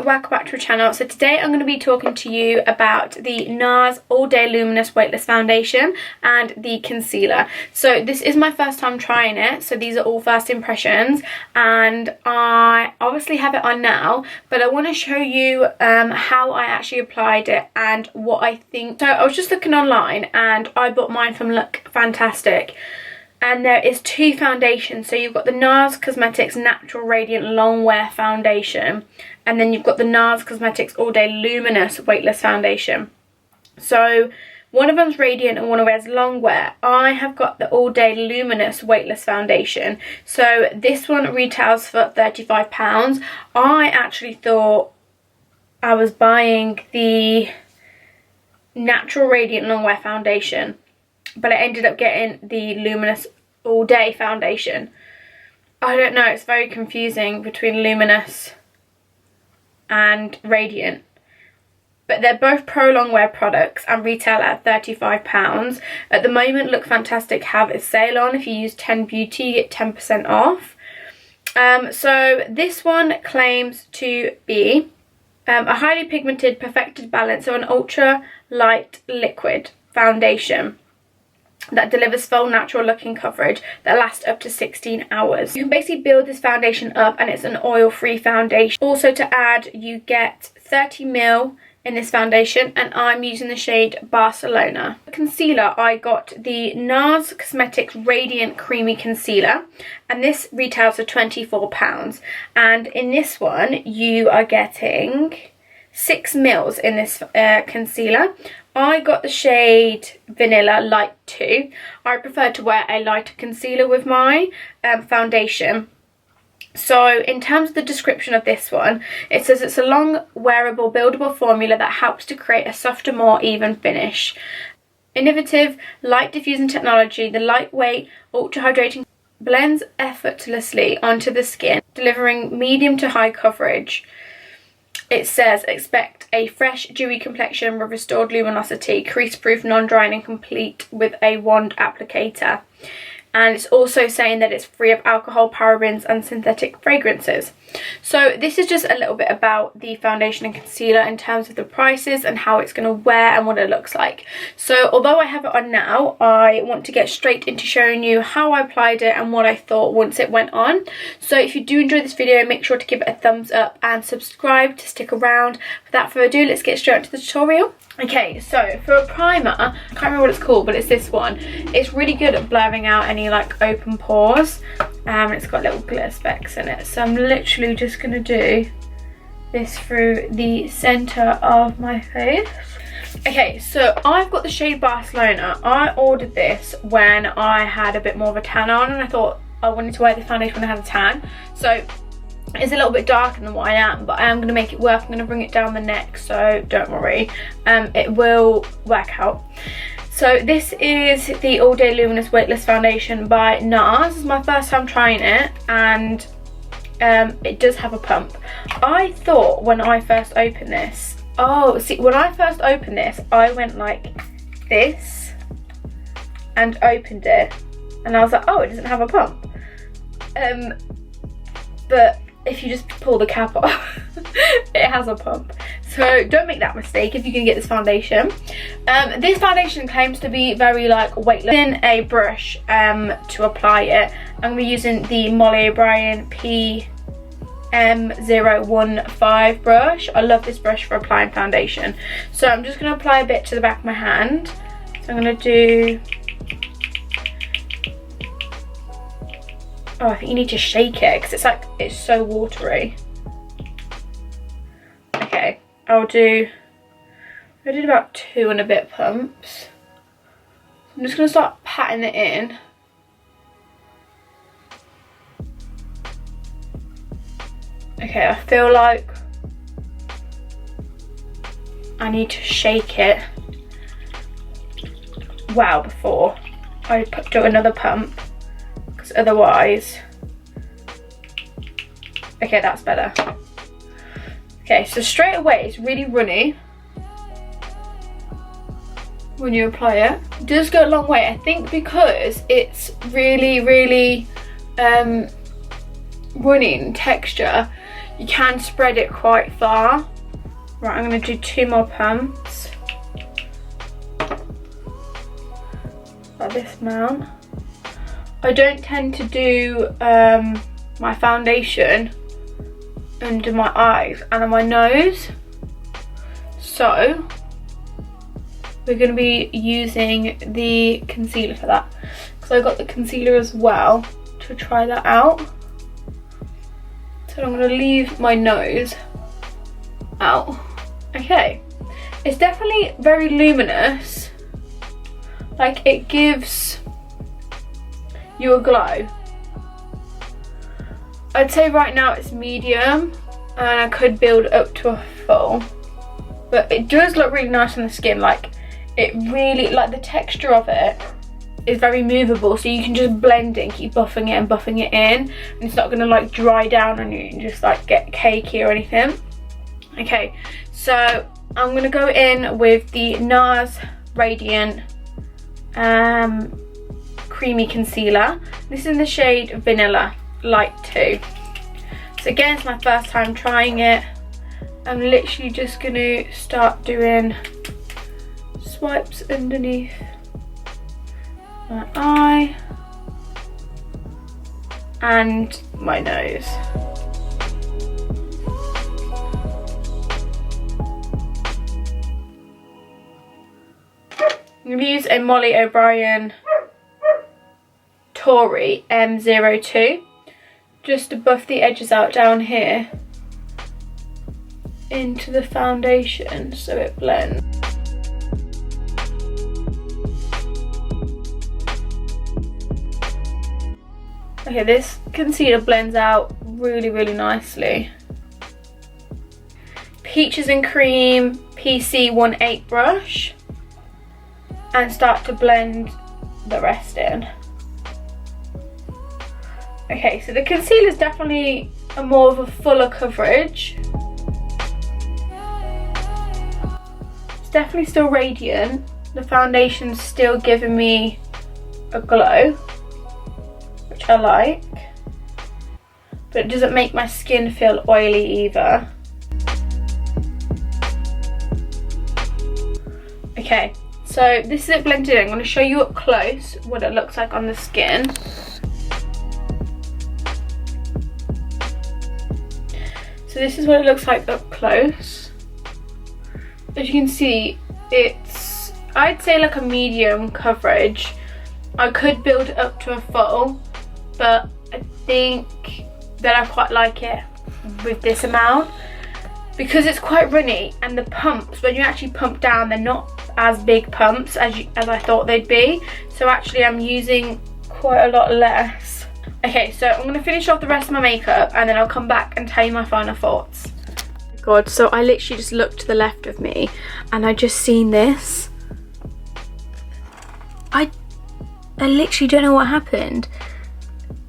welcome back to the channel. So today I'm going to be talking to you about the NARS All Day Luminous Weightless Foundation and the concealer. So this is my first time trying it, so these are all first impressions, and I obviously have it on now, but I want to show you how I actually applied it and what I think. So I was just looking online and I bought mine from Look Fantastic. And there is two foundations. So you've got the NARS Cosmetics Natural Radiant Long Wear Foundation, and then you've got the NARS Cosmetics All Day Luminous Weightless Foundation. So one of them's radiant and one of them's long wear. I have got the All Day Luminous Weightless Foundation. So this one retails for £35. I actually thought I was buying the Natural Radiant Long Wear Foundation, but I ended up getting the Luminous All Day Foundation. I don't know, it's very confusing between Luminous and Radiant. But they're both Pro Long Wear products and retail at £35. At the moment, Look Fantastic have a sale on. If you use 10 Beauty, you get 10% off. So this one claims to be a highly pigmented, perfected balance of an ultra light liquid foundation that delivers full natural looking coverage that lasts up to 16 hours. You can basically build this foundation up, and it's an oil-free foundation. Also, to add, you get 30ml in this foundation, and I'm using the shade Barcelona. For concealer, I got the NARS Cosmetics Radiant Creamy Concealer, and this retails for £24. And in this one, you are getting 6ml in this concealer. I got the shade Vanilla Light 2. I prefer to wear a lighter concealer with my foundation. So in terms of the description of this one, it says it's a long wearable buildable formula that helps to create a softer, more even finish. Innovative light diffusing technology, the lightweight ultra hydrating blends effortlessly onto the skin, delivering medium to high coverage. It says expect a fresh, dewy complexion with restored luminosity, crease-proof, non-drying and complete with a wand applicator. And it's also saying that it's free of alcohol, parabens and synthetic fragrances. So this is just a little bit about the foundation and concealer in terms of the prices and how it's going to wear and what it looks like. So although I have it on now, I want to get straight into showing you how I applied it and what I thought once it went on. So if you do enjoy this video, make sure to give it a thumbs up and subscribe to stick around. Without further ado, let's get straight into the tutorial. Okay, so for a primer, I can't remember what it's called, but it's this one. It's really good at blurring out any like open pores. It's got little glitter specks in it. So I'm literally just going to do this through the centre of my face. Okay, so I've got the shade Barcelona. I ordered this when I had a bit more of a tan on, and I thought I wanted to wear this foundation when I had a tan. So it's a little bit darker than what I am, but I am going to make it work. I'm going to bring it down the neck, so don't worry. It will work out. So this is the All Day Luminous Weightless Foundation by NARS. This is my first time trying it, and it does have a pump. I thought when I first opened this, when I first opened this, I went like this and opened it, and I was like, oh, it doesn't have a pump. But if you just pull the cap off, it has a pump. So don't make that mistake if you can get this foundation. This foundation claims to be very like weightless. In a brush to apply it, I'm going to be using the Molly O'Brien PM015 brush. I love this brush for applying foundation. So I'm just going to apply a bit to the back of my hand. So I'm going to do... Oh, I think you need to shake it because it's so watery. Okay, I did about 2 and a bit pumps. I'm just going to start patting it in. Okay, I feel like I need to shake it well before I do another pump. Otherwise, okay, that's better. Okay, so straight away it's really runny when you apply it. It does go a long way, I think, because it's really runny in texture. you can spread it quite far. Right, I'm going to do 2 more pumps. Like this amount. I don't tend to do my foundation under my eyes and on my nose. So we're going to be using the concealer for that. So I got the concealer as well to try that out. So I'm going to leave my nose out. Okay, it's definitely very luminous. Like, it gives you a glow. I'd say right now it's medium and I could build up to a full, but it does look really nice on the skin. Like, it really, like, the texture of it is very movable, so you can just blend it and keep buffing it and buffing it in, and it's not going to like dry down on you and just like get cakey or anything. Okay, so I'm going to go in with the NARS Radiant Creamy Concealer. This is in the shade Vanilla Light 2. So again, it's my first time trying it. I'm literally just going to start doing swipes underneath my eye and my nose. I'm going to use a Molly O'Brien Tory M02 just to buff the edges out down here into the foundation so it blends. Okay, this concealer blends out really, really nicely. Peaches and Cream PC18 brush, and start to blend the rest in. Okay, so the concealer is definitely more of a fuller coverage. It's definitely still radiant. The foundation's still giving me a glow, which I like, but it doesn't make my skin feel oily either. Okay, so this is it blended in. I'm going to show you up close what it looks like on the skin. So this is what it looks like up close. As you can see, it's, I'd say, like a medium coverage. I could build it up to a full, but I think that I quite like it with this amount because it's quite runny, and the pumps, when you actually pump down, they're not as big pumps as I thought they'd be. So actually I'm using quite a lot less. Okay, so I'm going to finish off the rest of my makeup and then I'll come back and tell you my final thoughts. God, so I literally just looked to the left of me and I just seen this. I literally don't know what happened,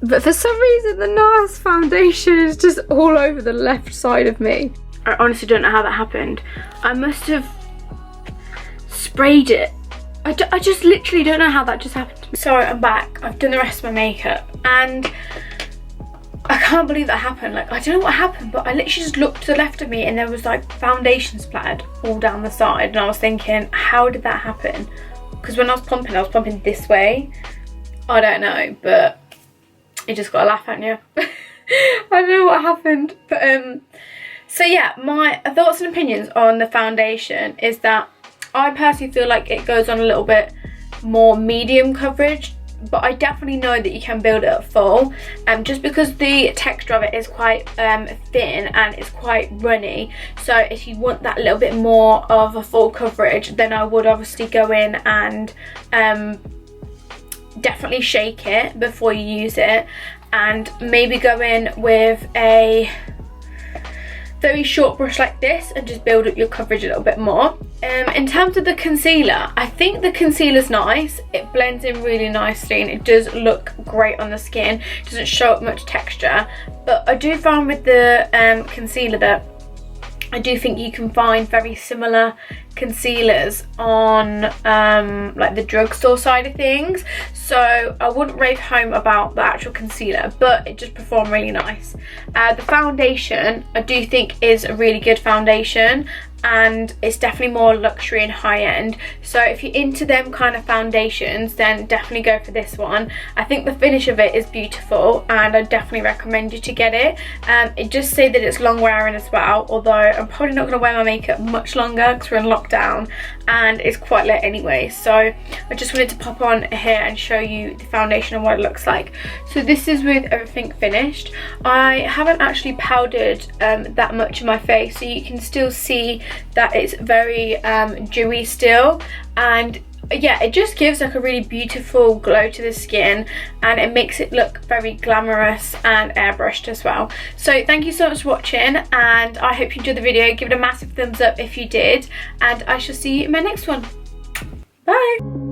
but for some reason the NARS foundation is just all over the left side of me. I honestly don't know how that happened. I must have sprayed it. I just literally don't know how that just happened. So I'm back. I've done the rest of my makeup and I can't believe that happened. Like, I don't know what happened, but I literally just looked to the left of me and there was like foundation splattered all down the side, and I was thinking, how did that happen? Because when I was pumping this way. I don't know, but you just gotta laugh, haven't you? I don't know what happened, but so yeah, my thoughts and opinions on the foundation is that I personally feel like it goes on a little bit more medium coverage, but I definitely know that you can build it up full, just because the texture of it is quite thin and it's quite runny. So if you want that little bit more of a full coverage, then I would obviously go in and definitely shake it before you use it, and maybe go in with a very short brush like this and just build up your coverage a little bit more. In terms of the concealer, I think the concealer's nice. It blends in really nicely and it does look great on the skin. It doesn't show up much texture, but I do find with the concealer that I do think you can find very similar concealers on like the drugstore side of things, so I wouldn't rave home about the actual concealer, but it just performed really nice. The foundation I do think is a really good foundation, and it's definitely more luxury and high-end, so if you're into them kind of foundations then definitely go for this one. I think the finish of it is beautiful and I definitely recommend you to get it. It does say that it's long wearing as well, although I'm probably not going to wear my makeup much longer because we're in lockdown and it's quite late anyway, so I just wanted to pop on here and show you the foundation and what it looks like. So this is with everything finished. I haven't actually powdered that much of my face, so you can still see that it's very dewy still, and yeah, it just gives like a really beautiful glow to the skin and it makes it look very glamorous and airbrushed as well. So thank you so much for watching, and I hope you enjoyed the video. Give it a massive thumbs up if you did, and I shall see you in my next one. Bye.